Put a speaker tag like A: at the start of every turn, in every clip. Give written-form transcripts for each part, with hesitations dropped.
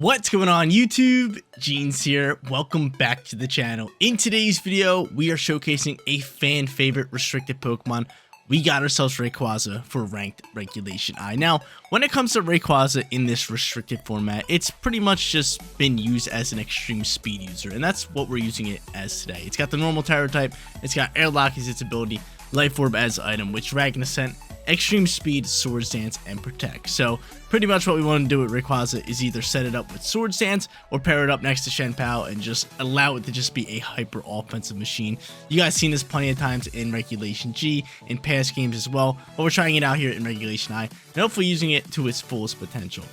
A: What's going on YouTube? Jeans here. Welcome back to the channel. In today's video, we are showcasing a fan favorite restricted Pokemon. We got ourselves Rayquaza for ranked Regulation I. Now, when it comes to Rayquaza in this restricted format, it's pretty much just been used as an extreme speed user, and that's what we're using it as today. It's got the normal Terror type, it's got Airlock as its ability, Life Orb as item, which Dragon Ascent, Extreme Speed, Swords Dance, and Protect. So pretty much what we want to do with Rayquaza is either set it up with Swords Dance or pair it up next to Shenpao and just allow it to just be a hyper offensive machine. You guys seen this plenty of times in Regulation G, in past games as well, but we're trying it out here in Regulation I, and hopefully using it to its fullest potential.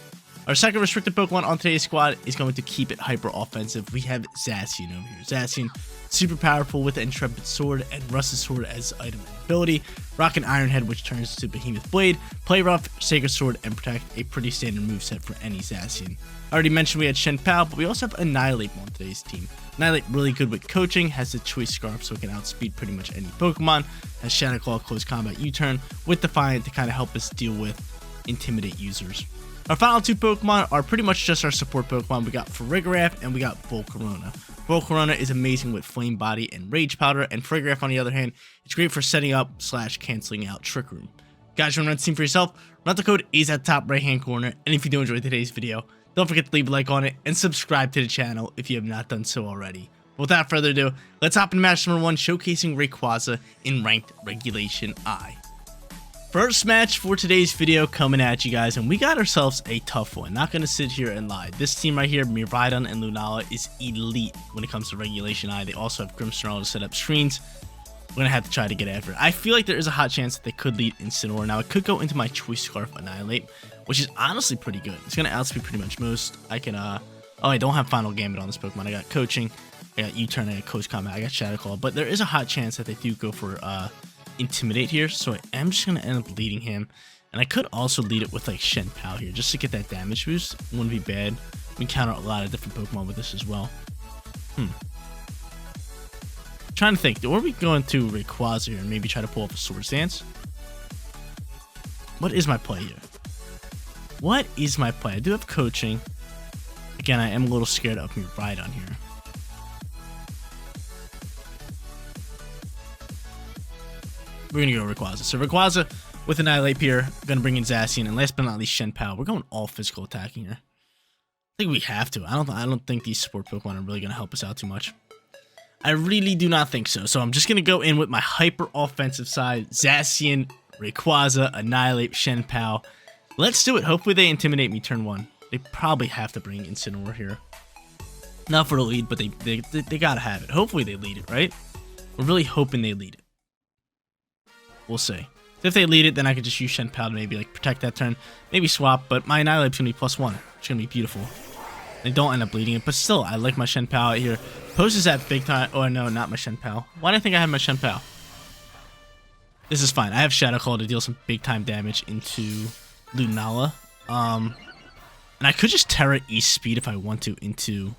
A: Our second restricted Pokemon on today's squad is going to keep it hyper offensive. We have Zacian over here. Zacian, super powerful with the Intrepid Sword and Rusted Sword as item and ability. Rock and Iron Head, which turns to Behemoth Blade. Play Rough, Sacred Sword, and Protect, a pretty standard moveset for any Zacian. I already mentioned we had Shenpao, but we also have Annihilate on today's team. Annihilate really good with coaching, has the Choice Scarf so it can outspeed pretty much any Pokemon, has Shadow Claw, Close Combat U-Turn, with Defiant to kind of help us deal with Intimidate users. Our final two Pokemon are pretty much just our support Pokemon. We got Farigiraf and we got Volcarona. Volcarona is amazing with Flame Body and Rage Powder, and Farigiraf on the other hand, it's great for setting up / canceling out Trick Room. Guys, you want to run the team for yourself? Rental code is at the top right hand corner, and if you do enjoy today's video, don't forget to leave a like on it and subscribe to the channel if you have not done so already. Without further ado, let's hop into match number 1, showcasing Rayquaza in ranked Regulation I. First match for today's video coming at you guys, and we got ourselves a tough one. Not going to sit here and lie. This team right here, Miraidon and Lunala, is elite when it comes to Regulation I. They also have Grimmsnarl to set up screens. We're going to have to try to get after it. I feel like there is a hot chance that they could lead Incineroar. Now, it could go into my Choice Scarf Annihilate, which is honestly pretty good. It's going to outspeed pretty much most. I can, oh, I don't have Final Gambit on this Pokemon. I got Coaching, I got U-Turn, I got Close Combat, I got Shadow Claw, but there is a hot chance that they do go for, Intimidate here, so I am just going to end up leading him, and I could also lead it with like Shenpao here just to get that damage boost. Wouldn't be bad. We counter a lot of different Pokemon with this as well. Trying to think, or are we going to Rayquaza here and maybe try to pull up a Swords Dance? What is my play here? What is my play? I do have Coaching. Again, I am a little scared of Miraidon here. We're going to go Rayquaza. So Rayquaza with Annihilate here, going to bring in Zacian, and last but not least Shenpao. We're going all physical attacking here. I think we have to. I don't think these support Pokemon are really going to help us out too much. I really do not think so. So I'm just going to go in with my hyper offensive side. Zacian, Rayquaza, Annihilate, Shenpao. Let's do it. Hopefully they intimidate me turn 1. They probably have to bring Incineroar here. Not for the lead, but they got to have it. Hopefully they lead it, right? We're really hoping they lead it. We'll see. If they lead it, then I could just use Shenpao to maybe like protect that turn. Maybe swap, but my Annihilate's going to be +1. It's going to be beautiful. They don't end up leading it, but still, I like my Shenpao out here. Post is at big time. Oh, no, not my Shenpao. Why do I think I have my Shenpao? This is fine. I have Shadow Claw to deal some big time damage into Lunala. And I could just Terra East Speed if I want to into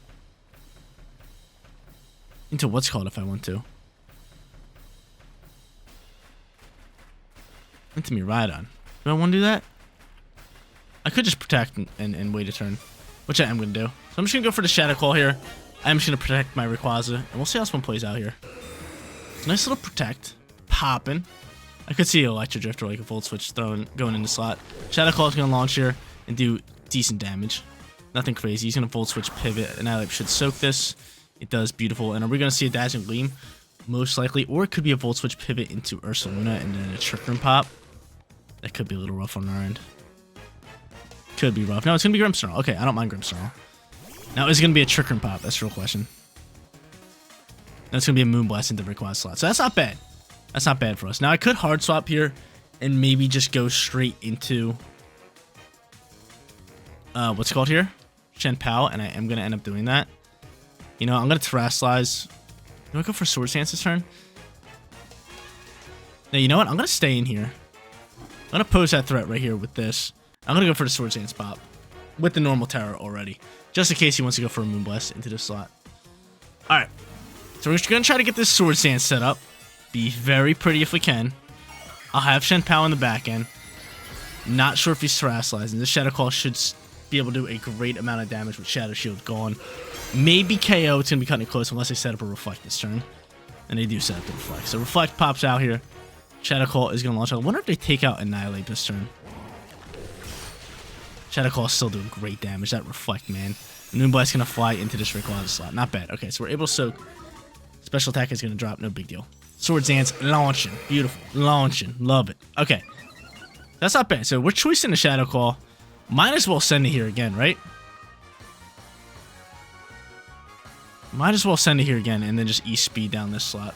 A: what's called if I want to. Into Miraidon. Do I want to do that? I could just protect and wait a turn, which I am going to do. So I'm just going to go for the Shadow Claw here. I'm just going to protect my Rayquaza, and we'll see how this one plays out here. Nice little protect. Popping. I could see Electro Drift or like a Volt Switch going in the slot. Shadow Claw is going to launch here and do decent damage. Nothing crazy. He's going to Volt Switch pivot, and I should soak this. It does beautiful. And are we going to see a Dazzling Gleam? Most likely. Or it could be a Volt Switch pivot into Ursaluna and then a Trick Room pop. That could be a little rough on our end. Could be rough. No, it's going to be Grimmsnarl. Okay, I don't mind Grimmsnarl. Now, is it going to be a Trick Room pop? That's the real question. Now, it's going to be a Moonblast into Rayquaza slot. So that's not bad. That's not bad for us. Now, I could hard swap here and maybe just go straight into what's called here? Shenpao, and I am going to end up doing that. You know, I'm going to Terrasilize. Do I go for Swords Dance this turn? Now, you know what? I'm going to stay in here. I'm going to pose that threat right here with this. I'm going to go for the Swords Dance pop with the normal Terror already, just in case he wants to go for a Moonblast into this slot. Alright, so we're just going to try to get this Swords Dance set up. Be very pretty if we can. I'll have Shenpao in the back end. Not sure if he's Terrasilizing. This Shadow Claw should be able to do a great amount of damage with Shadow Shield gone. Maybe KO, it's going to be cutting it close unless they set up a Reflect this turn. And they do set up the Reflect. So Reflect pops out here. Shadow Claw is going to launch out. I wonder if they take out Annihilate this turn. Shadow Claw is still doing great damage. That Reflect, man. Moonblast's going to fly into this Rayquaza slot. Not bad. Okay, so we're able to soak. Special attack is going to drop. No big deal. Swords Dance launching. Beautiful. Launching. Love it. Okay. That's not bad. So we're choosing the Shadow Claw. Might as well send it here again, right? Might as well send it here again and then just E-Speed down this slot.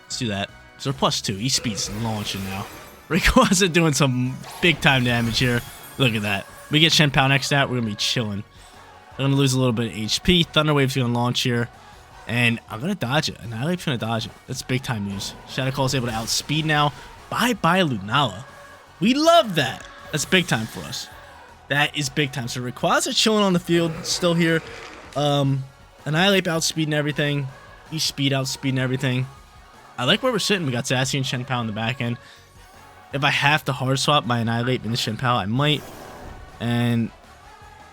A: Let's do that. So we're +2. E-Speed's launching now. Rayquaza doing some big-time damage here. Look at that. We get Shen Pao next out, we're going to be chilling. I'm going to lose a little bit of HP. Thunder Wave's going to launch here. And I'm going to dodge it. Annihilate's going to dodge it. That's big-time news. Shadow Claw is able to outspeed now. Bye-bye, Lunala. We love that. That's big-time for us. That is big-time. So Rayquaza chilling on the field. Still here. Annihilate outspeeding everything. E-Speed outspeeding everything. I like where we're sitting. We got Sassy and Shen Pao in the back end. If I have to hard swap my Annihilate into Shen Pao, I might. And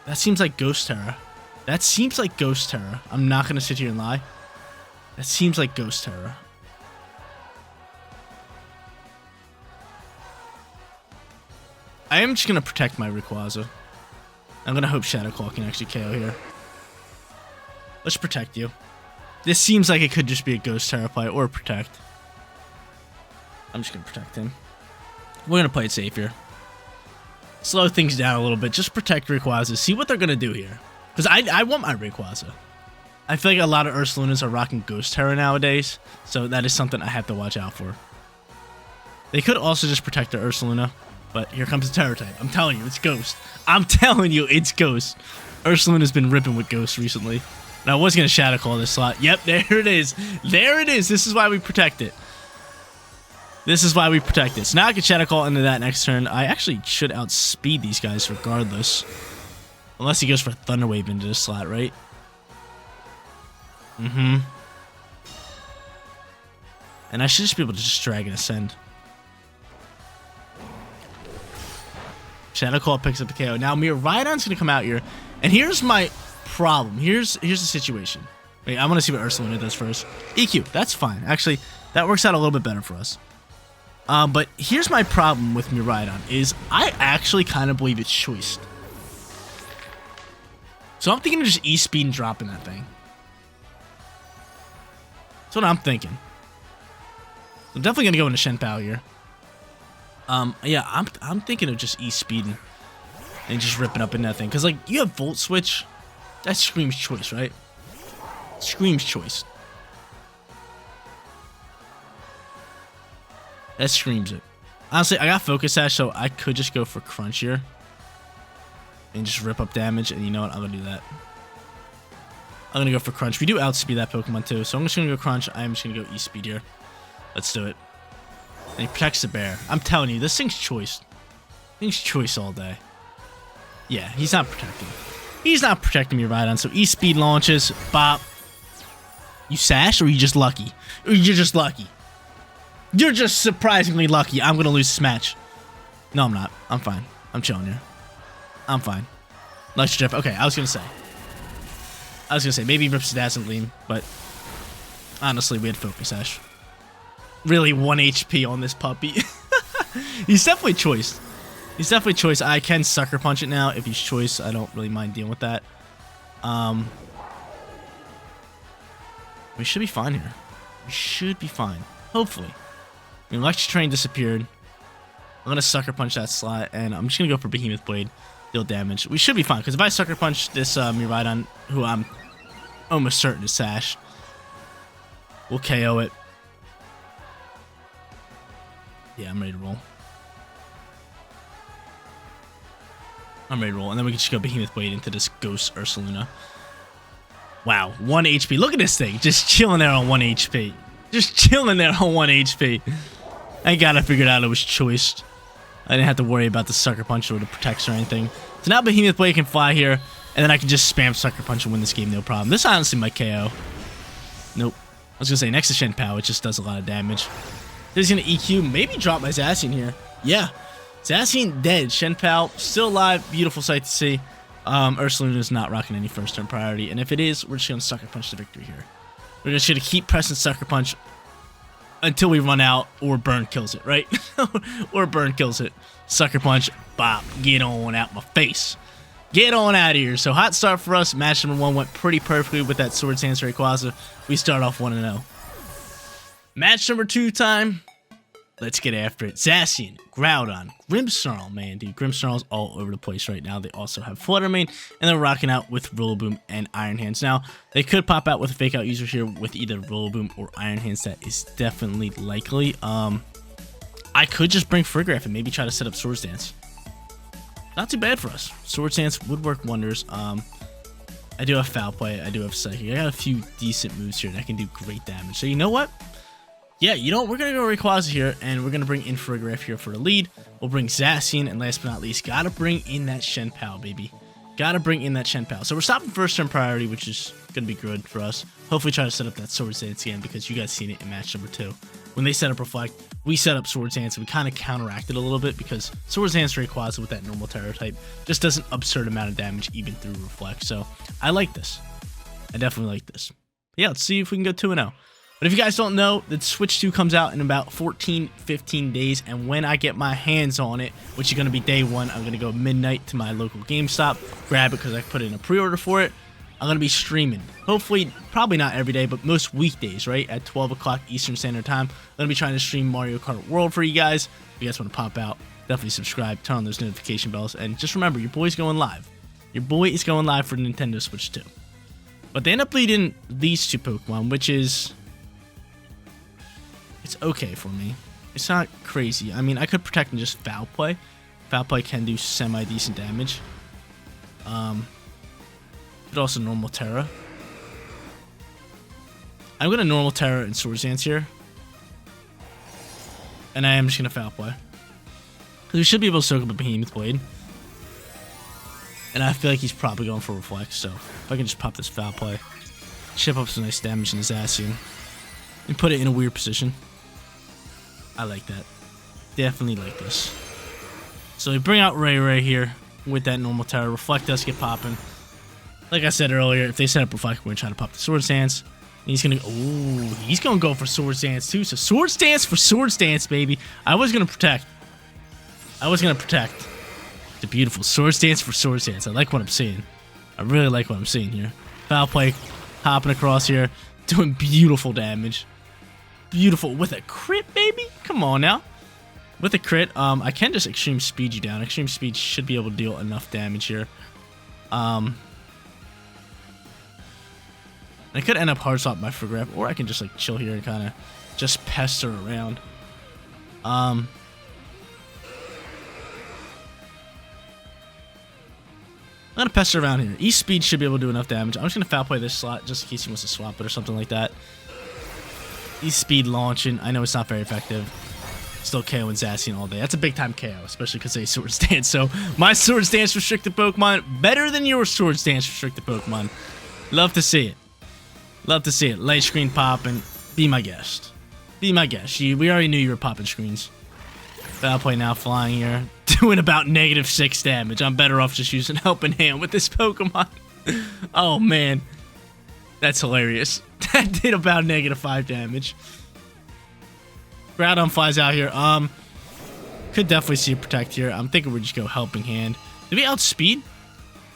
A: that seems like Ghost Terra. That seems like Ghost Terra. I'm not going to sit here and lie. That seems like Ghost Terra. I am just going to protect my Rayquaza. I'm going to hope Shadow Claw can actually KO here. Let's protect you. This seems like it could just be a Ghost Terra play or protect. I'm just going to protect him. We're going to play it safe here. Slow things down a little bit. Just protect Rayquaza. See what they're going to do here. Because I want my Rayquaza. I feel like a lot of Ursalunas are rocking Ghost Terra nowadays. So that is something I have to watch out for. They could also just protect their Ursaluna. But here comes the Terra type. I'm telling you, it's Ghost. I'm telling you, it's Ghost. Ursaluna's been ripping with Ghost recently. And I was going to Shadow Claw this slot. Yep, there it is. There it is. This is why we protect it. This is why we protect it. So now I can Shadow Claw into that next turn. I actually should outspeed these guys regardless. Unless he goes for Thunder Wave into this slot, right? And I should just be able to just drag and ascend. Shadow Claw picks up the KO. Now Miraidon's going to come out here. And here's my problem. Here's the situation. Wait, I want to see what Ursaluna does first. EQ. That's fine. Actually, that works out a little bit better for us. But here's my problem with Miraidon is I actually kind of believe it's choiced. So I'm thinking of just E-Speed and dropping that thing. That's what I'm thinking. I'm definitely going to go into Shen Pao here. Yeah, I'm thinking of just E-Speeding and just ripping up in that thing. Because, like, you have Volt Switch. That screams choice, right? Screams choice. That screams it. Honestly, I got Focus Sash, so I could just go for Crunch here. And just rip up damage. And you know what? I'm going to do that. I'm going to go for Crunch. We do outspeed that Pokemon, too. So I'm just going to go Crunch. I'm just going to go E-Speed here. Let's do it. And he protects the bear. I'm telling you, this thing's choice. Thing's choice all day. Yeah, he's not protecting. He's not protecting me right on. So E-Speed launches. Bop. You sash or are you just lucky? Or you're just lucky. You're just surprisingly lucky. I'm going to lose this match. No, I'm not. I'm fine. I'm chilling here. I'm fine. Electric Drift. Okay, I was going to say. Maybe he rips Dazzling Gleam. But honestly, we had Focus Sash. Really 1 HP on this puppy. He's definitely choiced. He's definitely choiced. I can Sucker Punch it now if he's choiced. I don't really mind dealing with that. We should be fine here. We should be fine. Hopefully. I mean, Electric Train disappeared. I'm going to Sucker Punch that slot, and I'm just going to go for Behemoth Blade. Deal damage. We should be fine, because if I Sucker Punch this Miraidon, who I'm almost certain is Sash, we'll KO it. Yeah, I'm ready to roll. I'm ready to roll. And then we can just go Behemoth Blade into this Ghost Ursaluna. Wow, 1 HP. Look at this thing. Just chilling there on 1 HP. Just chilling there on 1 HP. Thank God I figured out it was choiced. I didn't have to worry about the Sucker Punch or the Protects or anything. So now Behemoth Blade can fly here. And then I can just spam Sucker Punch and win this game, no problem. This honestly might KO. Nope. I was going to say, next to Shen Pao, it just does a lot of damage. He's going to EQ, maybe drop my Zacian here. Yeah. Zacian dead. Shenpao still alive. Beautiful sight to see. Ursaluna is not rocking any first turn priority, and if it is, we're just gonna Sucker Punch the victory here. We're just gonna keep pressing Sucker Punch until we run out, or Burn kills it, right? Or Burn kills it. Sucker Punch, bop, get on out my face. Get on out of here. So hot start for us. Match number 1 went pretty perfectly with that Swords Dance Rayquaza. We start off 1-0. Match number 2 time. Let's get after it. Zacian, Groudon, Grimmsnarl, man, dude. Grimmsnarl's all over the place right now. They also have Flutter Mane, and they're rocking out with Rillaboom and Iron Hands. Now, they could pop out with a fake out user here with either Rillaboom or Iron Hands. That is definitely likely. I could just bring Frigoraph and maybe try to set up Swords Dance. Not too bad for us. Swords Dance would work wonders. I do have Foul Play. I do have Psychic. I got a few decent moves here that can do great damage. So you know what? Yeah, you know what? We're going to go Rayquaza here, and we're going to bring in Frigoraph here for the lead. We'll bring Zacian, and last but not least, got to bring in that Shenpao, baby. Got to bring in that Shenpao. So we're stopping first turn priority, which is going to be good for us. Hopefully try to set up that Swords Dance again, because you guys seen it in match number 2. When they set up Reflect, we set up Swords Dance, and we kind of counteracted a little bit, because Swords Dance Rayquaza with that normal Terror type just does an absurd amount of damage even through Reflect. So I like this. I definitely like this. But yeah, let's see if we can go 2-0. But if you guys don't know, the Switch 2 comes out in about 14-15 days, and when I get my hands on it, which is going to be day 1, I'm going to go midnight to my local GameStop, grab it because I put in a pre-order for it. I'm going to be streaming. Hopefully, probably not every day, but most weekdays, right? At 12 o'clock Eastern Standard Time. I'm going to be trying to stream Mario Kart World for you guys. If you guys want to pop out, definitely subscribe, turn on those notification bells, and just remember, your boy's going live. Your boy is going live for Nintendo Switch 2. But they end up leading these 2 Pokemon, which is... it's okay for me. It's not crazy. I mean, I could protect and just Foul Play. Foul Play can do semi-decent damage. But also normal Terra. I'm going to normal Terra and Swords Dance here. And I am just going to Foul Play. Because we should be able to soak up a Behemoth Blade. And I feel like he's probably going for Reflect. So if I can just pop this Foul Play, chip up some nice damage in his Zacian, and put it in a weird position. I like that. Definitely like this. So we bring out Ray here with that normal Terror. Reflect does get popping. Like I said earlier, if they set up Reflect, we're going to try to pop the Swords Dance. And he's going to... ooh, he's going to go for Swords Dance too. So Swords Dance for Swords Dance, baby. I was going to protect. The beautiful Swords Dance for Swords Dance. I like what I'm seeing. I really like what I'm seeing here. Foul Play, hopping across here, doing beautiful damage. Beautiful with a crit, baby. Come on now. With a crit, I can just Extreme Speed you down. Extreme Speed should be able to deal enough damage here. I could end up hard swap my Frigoraph, or I can just like chill here and kind of just pester around. I'm gonna pester around here. East Speed should be able to do enough damage. I'm just gonna Foul Play this slot just in case he wants to swap it or something like that. East Speed launching. I know it's not very effective. Still KOing Zacian all day. That's a big time KO, especially because they Swords Dance. So my Swords Dance restricted Pokemon better than your Swords Dance restricted Pokemon. Love to see it. Love to see it. Light screen popping. Be my guest. Be my guest. We already knew you were popping screens. Foul Play now flying here. Doing about -6 damage. I'm better off just using Helping Hand with this Pokemon. Oh, man. That's hilarious. That did about -5 damage. Groudon flies out here. Could definitely see a Protect here. I'm thinking we just go Helping Hand. Did we outspeed?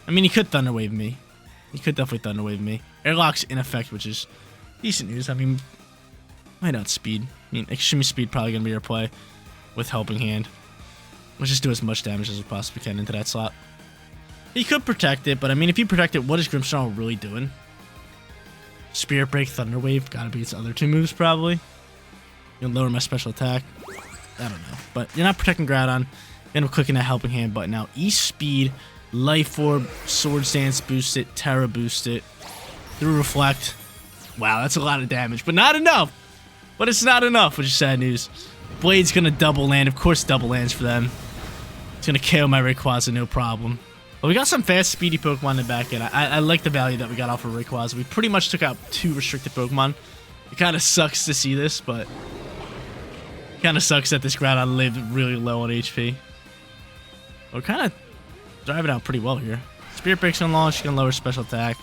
A: I mean, he could Thunder Wave me. He could definitely Thunder Wave me. Airlock's in effect, which is decent news. I mean, might outspeed. I mean, Extreme Speed probably going to be our play with Helping Hand. Let's just do as much damage as we possibly can into that slot. He could Protect it, but I mean, if you Protect it, what is Grimmsnarl really doing? Spirit Break, Thunder Wave, gotta be its other 2 moves probably. You'll lower my special attack. I don't know. But you're not protecting Groudon. You end up clicking that Helping Hand button. Now, East Speed, Life Orb, Swords Dance boost it, Terra boost it, through Reflect. Wow, that's a lot of damage, but not enough. But it's not enough, which is sad news. Blade's gonna double land. Of course, double lands for them. It's gonna KO my Rayquaza, no problem. But we got some fast, speedy Pokemon in the back end. I like the value that we got off of Rayquaza. We pretty much took out 2 restricted Pokemon. It kind of sucks to see this, but... kind of sucks that this Groudon lived really low on HP. We're kind of driving out pretty well here. Spirit Break's gonna launch, gonna lower special attack.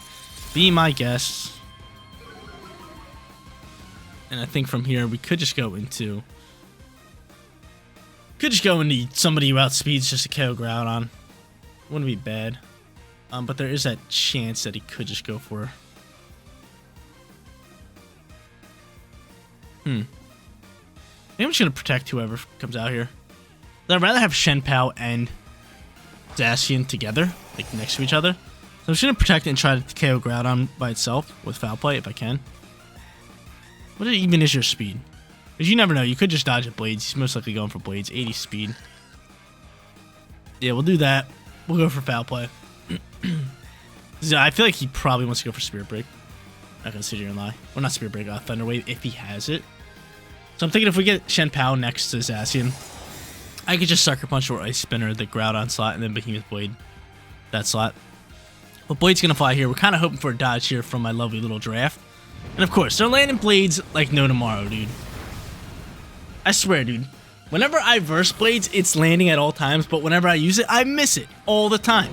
A: Be my guess. And I think from here we could just go into somebody who outspeeds just to KO Groudon. Wouldn't be bad. But there is that chance that he could just go for. I think I'm just gonna protect whoever comes out here. I'd rather have Shenpao and Zacian together, like next to each other. So I'm just gonna protect it and try to KO Groudon by itself with Foul Play if I can. What even is your speed? Because you never know, you could just dodge at Blades. He's most likely going for Blades, 80 speed. Yeah, we'll do that. We'll go for Foul Play. I feel like he probably wants to go for Spirit Break. Not gonna sit here and lie. Well, not Spirit Break, Thunder Wave if he has it. So I'm thinking if we get Shenpao next to Zacian, I could just Sucker Punch or Ice Spinner the Groudon slot and then Behemoth Blade that slot. But Blade's gonna fly here. We're kind of hoping for a dodge here from my lovely little draft. And of course, they're landing Blades like no tomorrow, dude. I swear, dude. Whenever I verse Blades, it's landing at all times, but whenever I use it, I miss it all the time.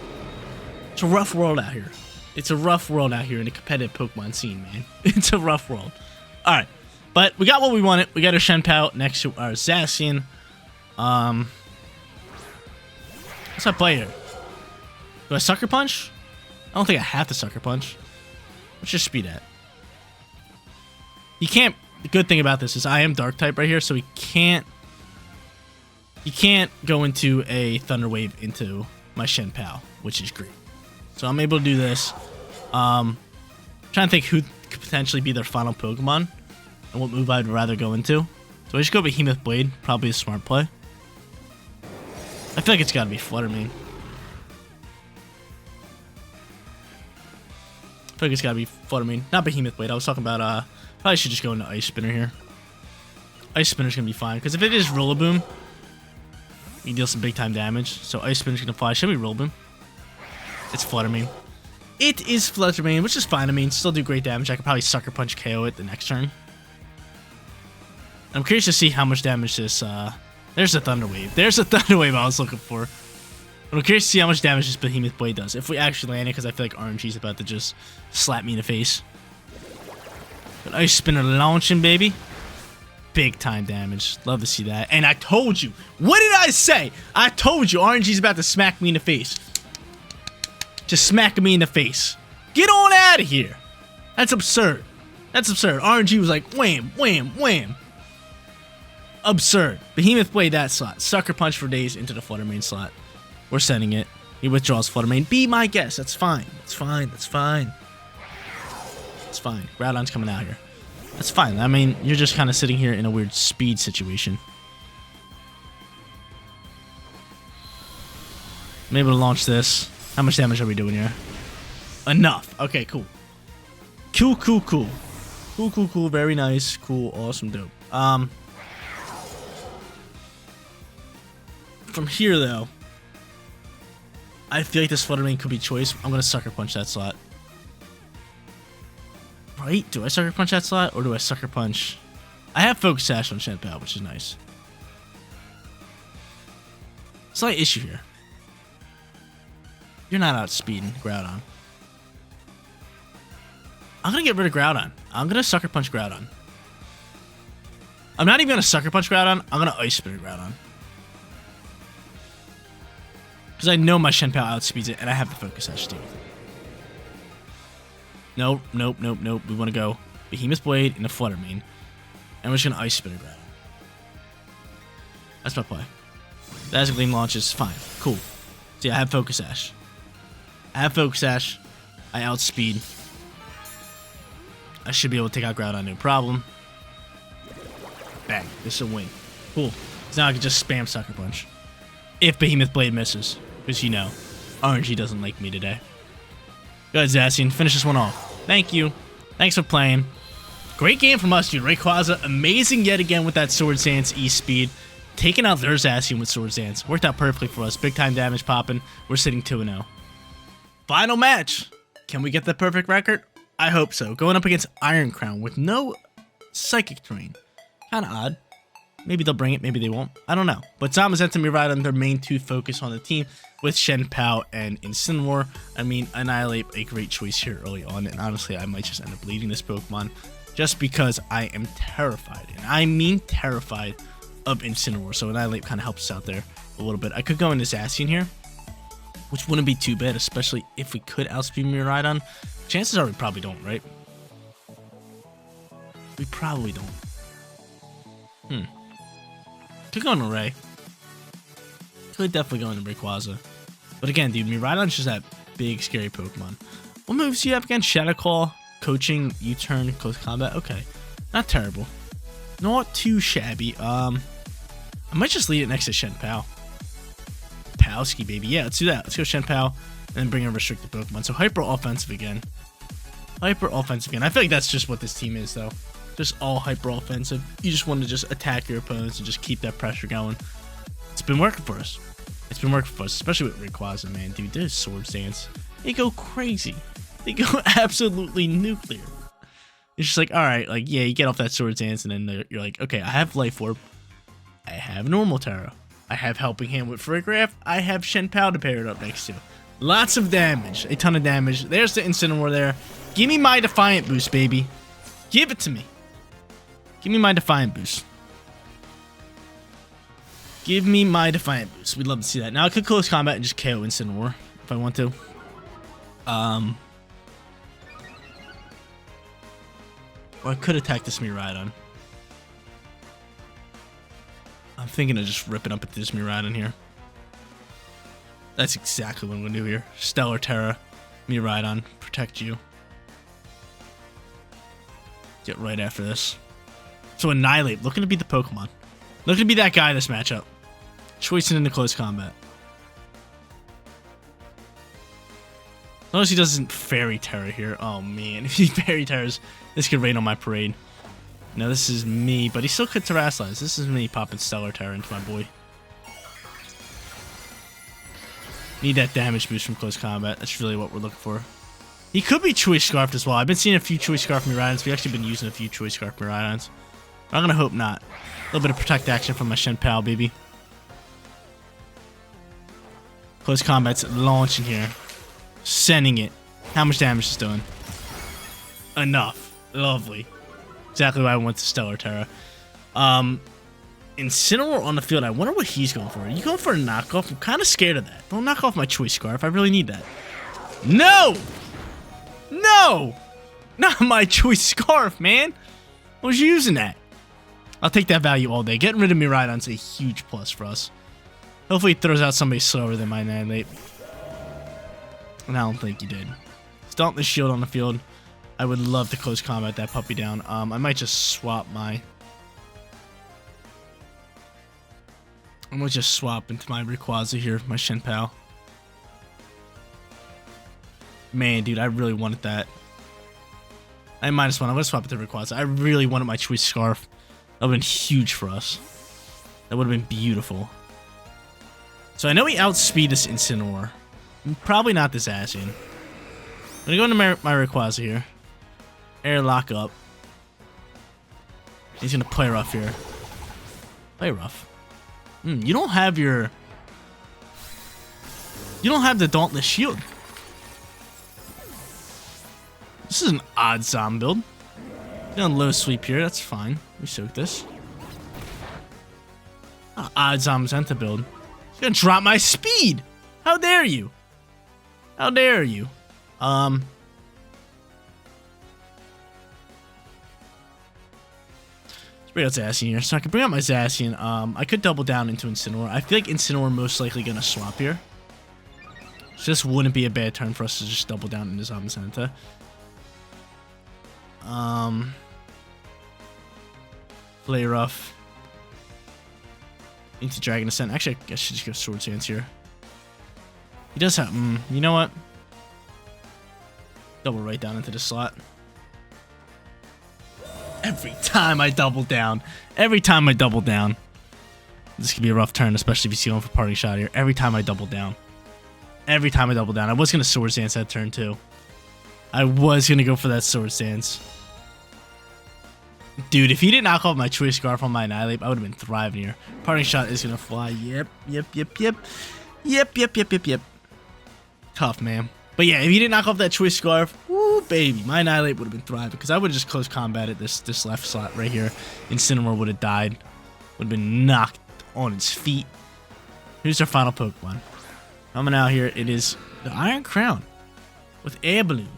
A: It's a rough world out here. It's a rough world out here in the competitive Pokemon scene, man. It's a rough world. Alright. But we got what we wanted. We got our Shenpao next to our Zacian. What's that play here? Do I Sucker Punch? I don't think I have to Sucker Punch. What's your speed at? You can't... The good thing about this is I am Dark type right here, so he can't... You can't go into a Thunder Wave into my Shenpao, which is great. So I'm able to do this. Trying to think who could potentially be their final Pokemon and what move I'd rather go into. So I just go Behemoth Blade, probably a smart play. I feel like it's gotta be Flutter Mane. I feel like it's gotta be Flutter Mane, not Behemoth Blade. I was talking about, probably should just go into Ice Spinner here. Ice Spinner's gonna be fine, because if it is Rillaboom, you deal some big time damage. So Ice Spinner's gonna fly. Should we Rillaboom? It's Flutter Mane. It is Flutter Mane, which is fine. I mean, still do great damage. I could probably Sucker Punch KO it the next turn. I'm curious to see how much damage this, there's a Thunder Wave. There's a Thunder Wave I was looking for. But I'm curious to see how much damage this Behemoth Blade does. If we actually land it, because I feel like RNG's about to just slap me in the face. But Ice Spinner launching, baby. Big time damage. Love to see that. And I told you. What did I say? I told you RNG's about to smack me in the face. Just smacking me in the face. Get on out of here. That's absurd. That's absurd. RNG was like, wham, wham, wham. Absurd. Behemoth Blade that slot. Sucker Punch for days into the Flutter Mane slot. We're sending it. He withdraws Flutter Mane. Be my guess. That's fine. That's fine. That's fine. It's fine. Groudon's coming out here. That's fine. I mean, you're just kind of sitting here in a weird speed situation. I'm able to launch this. How much damage are we doing here? Enough. Okay, cool. Cool, cool, cool. Cool, cool, cool. Very nice. Cool. Awesome. Dope. From here, though, I feel like this Flutter Mane could be choice. I'm going to Sucker Punch that slot. Right? Do I Sucker Punch that slot, or do I Sucker Punch? I have Focus Sash on Shenpao, which is nice. Slight issue here. You're not outspeeding Groudon. I'm going to get rid of Groudon. I'm going to Sucker Punch Groudon. I'm not even going to Sucker Punch Groudon. I'm going to Ice Spinner Groudon. Because I know my Shenpao outspeeds it, and I have the Focus Sash to deal with it. Nope, nope, nope, nope. We want to go Behemoth Blade and a Flutter Mane. And we're just going to Ice Spinner Groudon. That's my play. Dazzling Gleam launches. Fine. Cool. See, I have Focus Sash. I have Focus Sash. I outspeed. I should be able to take out Groudon, no problem. Bang. This is a win. Cool. So now I can just spam Sucker Punch. If Behemoth Blade misses. Because you know, RNG doesn't like me today. Go ahead, Zacian. Finish this one off. Thank you. Thanks for playing. Great game from us, dude. Rayquaza, amazing yet again with that Swords Dance E-Speed. Taking out their Zacian with Swords Dance. Worked out perfectly for us. Big time damage popping. We're sitting 2-0. Final match. Can we get the perfect record? I hope so. Going up against Iron Crown with no Psychic terrain. Kind of odd. Maybe they'll bring it, maybe they won't. I don't know. But Zamazenta and Miraidon, their main two focus on the team with Shen Pao and Incineroar. I mean, Annihilate, a great choice here early on. And honestly, I might just end up leading this Pokemon just because I am terrified. And I mean terrified of Incineroar. So Annihilate kind of helps us out there a little bit. I could go into Zacian here, which wouldn't be too bad, especially if we could outspeed Miraidon. Chances are we probably don't, right? We probably don't. Could go into Ray. Could definitely go into Rayquaza. But again, dude, Miraidon's just that big, scary Pokemon. What moves do you have again? Shadow Claw, Coaching, U-Turn, Close Combat. Okay. Not terrible. Not too shabby. I might just lead it next to Shen Pao. Palski, baby. Yeah, let's do that. Let's go Shen Pao and then bring a restricted Pokemon. So hyper offensive again. Hyper offensive again. I feel like that's just what this team is, though. Just all hyper offensive. You just want to just attack your opponents and just keep that pressure going. It's been working for us. It's been working for us, especially with Rayquaza, man. Dude, this Sword Dance. They go crazy. They go absolutely nuclear. It's just like, alright, like, yeah, you get off that Sword Dance and then you're like, okay, I have Life Orb. I have Normal Terra. I have Helping Hand with Farigiraf. I have Shen Pao to pair it up next to. Lots of damage. A ton of damage. There's the Incineroar there. Give me my Defiant boost, baby. Give it to me. Give me my Defiant boost. Give me my Defiant boost. We'd love to see that. Now I could Close Combat and just KO Incineroar if I want to. Or I could attack this Miraidon. I'm thinking of just ripping up at this Miraidon here. That's exactly what I'm going to do here. Stellar Terra, Miraidon, protect you. Get right after this. So Annihilate, looking to be the Pokemon. Looking to be that guy this matchup. Choicing into Close Combat. As long as he doesn't Fairy Terra here. Oh man, if he Fairy Terras, this could rain on my parade. Now this is me, but he still could Terrasilize. This is me popping Stellar Terra into my boy. Need that damage boost from Close Combat. That's really what we're looking for. He could be Choice Scarfed as well. I've been seeing a few Choice Scarf Miraidons. We've actually been using a few Choice Scarf Miraidons. I'm gonna hope not. A little bit of Protect action from my Shen Pao, baby. Close Combat's launching here. Sending it. How much damage is doing? Enough. Lovely. Exactly why I went to Stellar Terra. Incineroar on the field. I wonder what he's going for. Are you going for a knockoff? I'm kind of scared of that. Don't knock off my Choice Scarf. I really need that. No! No! Not my Choice Scarf, man. I was using that. I'll take that value all day. Getting rid of Miraidon's a huge plus for us. Hopefully he throws out somebody slower than my Annihilate. And I don't think he did. Stomp the shield on the field. I would love to Close Combat that puppy down. I might just swap my... I'm going to just swap into my Rayquaza here, my Shen Pao. Man, dude, I really wanted that. I -1. I'm going to swap it to Rayquaza. I really wanted my Choice Scarf. That would have been huge for us. That would have been beautiful. So I know we outspeed this Incineroar. Probably not this Zacian. I'm going to go into my Rayquaza here. Air lock up. He's going to play rough here. Play rough. You don't have your... You don't have the Dauntless Shield. This is an odd Zom build. Doing low sweep here, that's fine. We soak this. Odd Zamazenta build. He's gonna drop my speed! How dare you? How dare you? Let's bring out Zacian here. So I can bring out my Zacian. I could double down into Incineroar. I feel like Incineroar most likely gonna swap here. So this wouldn't be a bad turn for us to just double down into Zamazenta. Play rough. Into Dragon Ascent. Actually, I guess I should just go Sword Dance here. He does have... you know what? Double right down into the slot. Every time I double down. Every time I double down. This could be a rough turn, especially if you see one for Parting Shot here. Every time I double down. Every time I double down. I was going to Sword Dance that turn too. I was going to go for that Sword Dance. Dude, if he didn't knock off my Choice Scarf on my Annihilate, I would have been thriving here. Parting Shot is going to fly. Yep. Tough, man. But yeah, if he didn't knock off that Choice Scarf, woo, baby, my Annihilate would have been thriving. Because I would have just close combated this left slot right here. Incineroar would have died. Would have been knocked on its feet. Here's our final Pokemon. Coming out here, it is the Iron Crown with Air Balloon.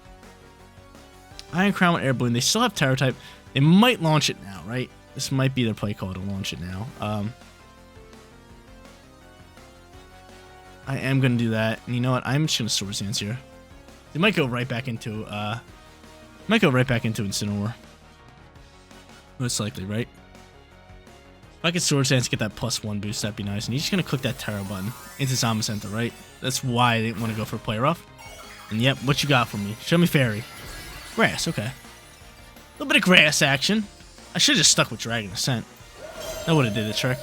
A: Iron Crown with Air Balloon. They still have Terror type. They might launch it now, right? This might be their play call to launch it now. I am going to do that. And you know what? I'm just going to Swords Dance here. They might go right back into Incineroar. Most likely, right? If I could Swords Dance to get that +1 boost, that'd be nice. And he's just going to click that Terra button into Zamazenta, right? That's why I didn't want to go for Play Rough. And yep, what you got for me? Show me Fairy. Grass, okay. A little bit of grass action. I should have just stuck with Dragon Ascent. That would have did the trick.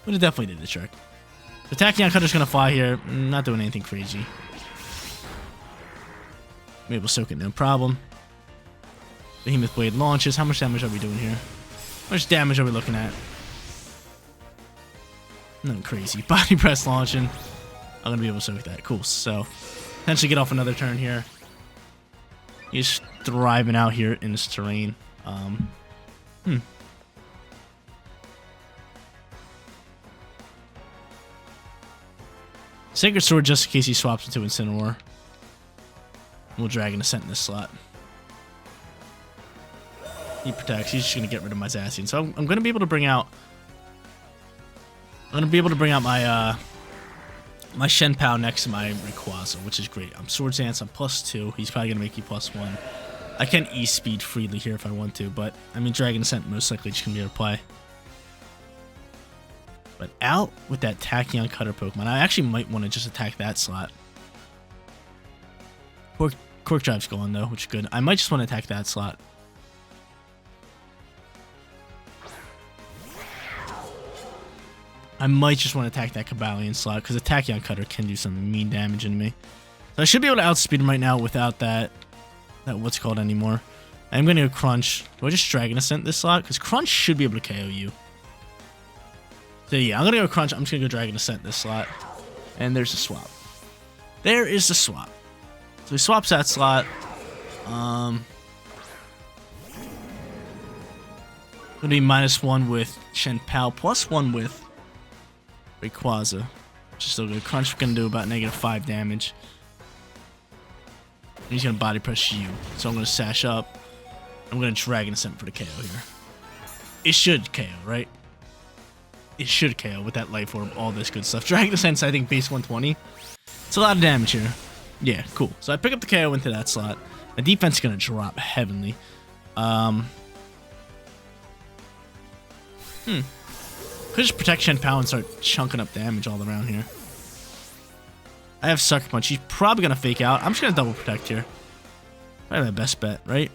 A: Would have definitely did the trick. The Tachyon Cutter's going to fly here. Not doing anything crazy. Maybe we'll soak it, no problem. Behemoth Blade launches. How much damage are we doing here? How much damage are we looking at? Nothing crazy. Body Press launching. I'm going to be able to soak that. Cool. So, potentially get off another turn here. He's thriving out here in this terrain. Sacred Sword just in case he swaps into Incineroar. We'll Dragon Ascent in this slot. He protects. He's just going to get rid of my Zacian. So I'm going to be able to bring out... my my Shenpao next to my Rayquaza, which is great. I'm Swords Dance, I'm +2. He's probably going to make you +1. I can E-Speed freely here if I want to, but I mean, Dragon Ascent most likely just going to be able to play. But out with that Tachyon Cutter Pokemon. I actually might want to just attack that slot. Cork Drive's gone though, which is good. I might just want to attack that slot. I might just want to attack that Cobalion slot because the Tachyon Cutter can do some mean damage into me. So I should be able to outspeed him right now without that what's called anymore. I'm going to go Crunch. Do I just Dragon Ascent this slot? Because Crunch should be able to KO you. So yeah, I'm going to go Crunch. I'm just going to go Dragon Ascent this slot. And there's the swap. There is the swap. So he swaps that slot. Going to be -1 with Shenpao, +1 with Rayquaza, which is still good. Crunch going to do about -5 damage. And he's going to Body Press you. So I'm going to Sash up. I'm going to Dragon Ascent for the KO here. It should KO, right? It should KO with that Life Orb, all this good stuff. Dragon Ascent's, I think, base 120. It's a lot of damage here. Yeah, cool. So I pick up the KO into that slot. My defense is going to drop heavenly. Could just protect Shenpao and start chunking up damage all around here. I have Sucker Punch. He's probably going to fake out. I'm just going to double protect here. Probably my best bet, right?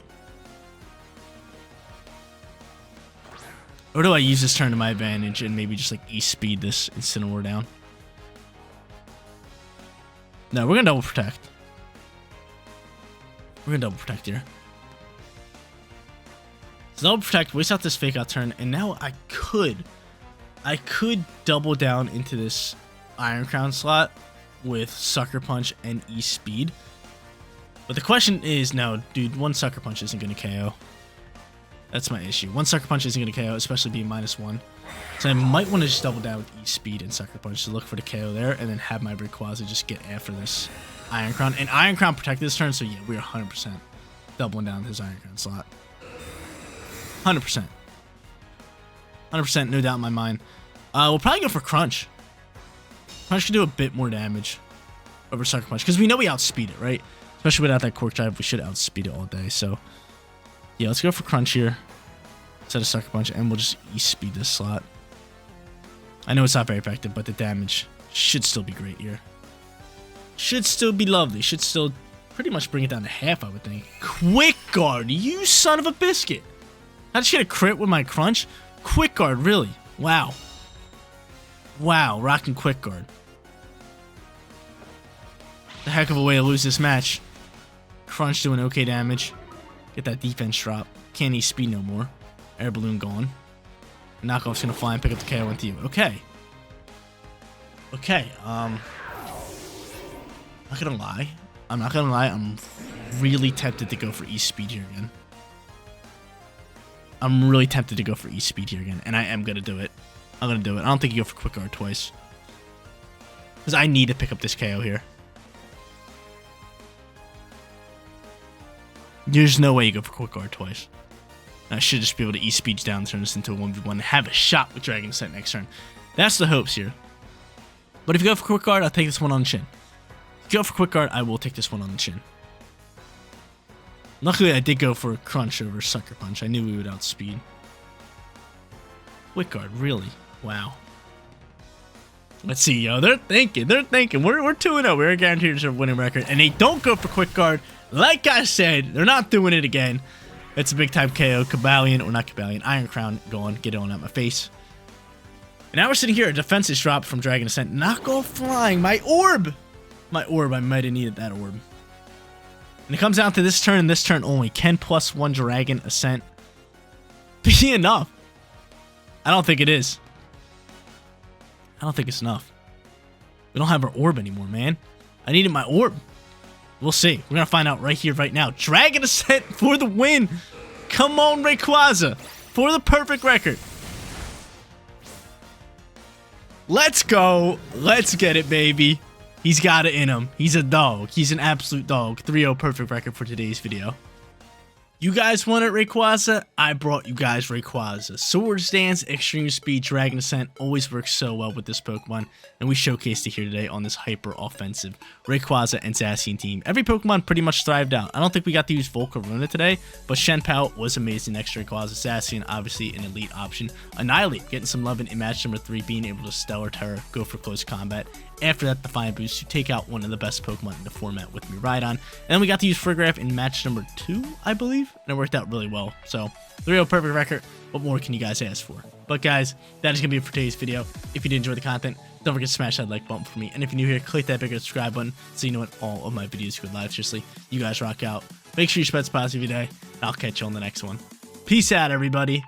A: Or do I use this turn to my advantage and maybe just like E-Speed this Incineroar down? No, we're going to double protect. We're going to double protect here. So double protect, waste out this fake out turn, and now I could double down into this Iron Crown slot with Sucker Punch and E-Speed. But the question is, no, dude, one Sucker Punch isn't going to KO. That's my issue. One Sucker Punch isn't going to KO, especially being -1. So I might want to just double down with E-Speed and Sucker Punch to look for the KO there, and then have my Rayquaza just get after this Iron Crown. And Iron Crown protect this turn, so yeah, we're 100% doubling down his Iron Crown slot. 100%. 100%, no doubt in my mind. We'll probably go for Crunch. Crunch can do a bit more damage over Sucker Punch, because we know we outspeed it, right? Especially without that Cork Drive, we should outspeed it all day, so... yeah, let's go for Crunch here instead of Sucker Punch, and we'll just E-Speed this slot. I know it's not very effective, but the damage should still be great here. Should still be lovely. Should still pretty much bring it down to half, I would think. Quick Guard, you son of a biscuit! I just get a crit with my Crunch? Quick Guard, really? Wow. Wow, rocking Quick Guard. The heck of a way to lose this match. Crunch doing okay damage. Get that defense drop. Can't E-Speed no more. Air Balloon gone. Knockoff's gonna fly and pick up the KO into you. Okay. Okay, not gonna lie. I'm really tempted to go for E-Speed here again. And I am gonna do it. I'm gonna do it. I don't think you go for Quick Guard twice. Because I need to pick up this KO here. There's no way you go for Quick Guard twice. I should just be able to E-Speed down, turn this into a 1v1, and have a shot with Dragon Ascent next turn. That's the hopes here. But if you go for Quick Guard, I'll take this one on the chin. If you go for Quick Guard, I will take this one on the chin. Luckily, I did go for a Crunch over Sucker Punch. I knew we would outspeed. Quick Guard, really? Wow. Let's see, yo. They're thinking. We're 2-0. We're guaranteed to have a winning record. And they don't go for Quick Guard. Like I said, they're not doing it again. It's a big time KO. Cobalion, or not Cobalion, Iron Crown. Go on, get on out my face. And now we're sitting here. A defense is dropped from Dragon Ascent. Knock off flying. My orb. I might have needed that orb. And it comes down to this turn and this turn only. Can +1 Dragon Ascent be enough? I don't think it is. I don't think it's enough. We don't have our orb anymore, man. I needed my orb. We'll see. We're going to find out right here, right now. Dragon Ascent for the win. Come on, Rayquaza. For the perfect record. Let's go. Let's get it, baby. He's got it in him. He's a dog. He's an absolute dog. 3-0 perfect record for today's video. You guys wanted Rayquaza? I brought you guys Rayquaza. Swords Dance, Extreme Speed, Dragon Ascent always works so well with this Pokemon, and we showcased it here today on this hyper-offensive Rayquaza and Zacian team. Every Pokemon pretty much thrived out. I don't think we got to use Volcarona today, but Shenpao was amazing next to Rayquaza. Zacian, obviously an elite option. Annihilate, getting some love in match number 3, being able to Stellar Terror, go for close combat. After that, Defiant Boost to take out one of the best Pokemon in the format with Miraidon. And then we got to use Frigoraph in match number 2, I believe. And it worked out really well. So, 3-0 perfect record. What more can you guys ask for? But guys, that is going to be it for today's video. If you did enjoy the content, don't forget to smash that like button for me. And if you're new here, click that bigger subscribe button so you know when all of my videos go live. Seriously, you guys rock out. Make sure you spread positive every day. And I'll catch you on the next one. Peace out, everybody.